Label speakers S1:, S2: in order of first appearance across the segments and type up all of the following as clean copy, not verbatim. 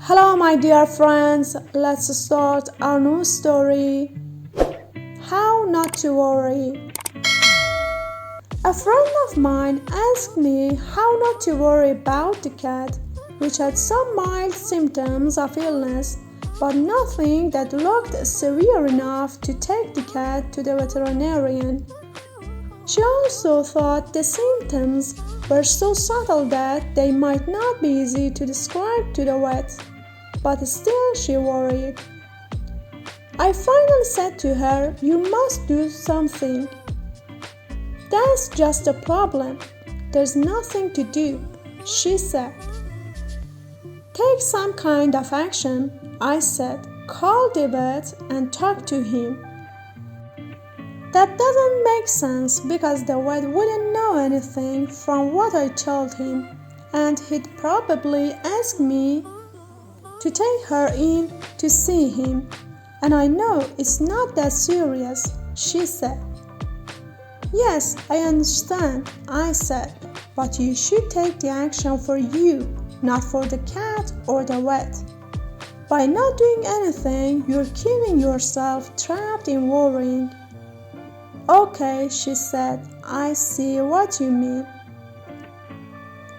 S1: Hello, my dear friends. Let's start our new story. How not to worry. A friend of mine asked me how not to worry about the cat, which had some mild symptoms of illness, but nothing that looked severe enough to take the cat to the veterinarian. She also thought the symptoms were so subtle that they might not be easy to describe to the vet, but still she worried. I finally said to her, "You must do something. That's just a problem. There's nothing to do," she said. "Take some kind of action," I said. "Call the vet and talk to him." That doesn't make sense because the vet wouldn't know anything from what I told him, and he'd probably ask me to take her in to see him. "And I know it's not that serious," she said. "Yes, I understand," I said, "but you should take the action for you, not for the cat or the vet. By not doing anything, you're keeping yourself trapped in worrying." "Okay," she said, "I see what you mean."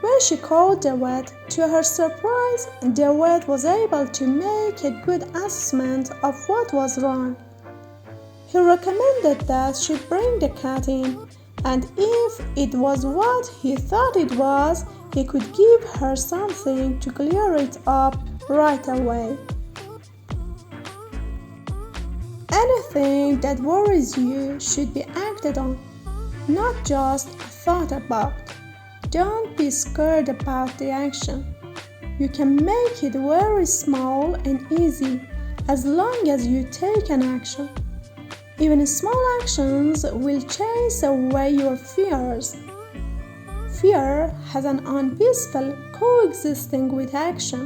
S1: When she called the vet, to her surprise, the vet was able to make a good assessment of what was wrong. He recommended that she bring the cat in, and if it was what he thought it was, he could give her something to clear it up right away. Anything that worries you should be acted on, not just thought about. Don't be scared about the action. You can make it very small and easy as long as you take an action. Even small actions will chase away your fears. Fear has an unpeaceful coexisting with action.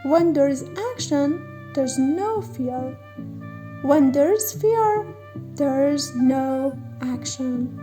S1: When there is action, there's no fear. When there's fear, there's no action.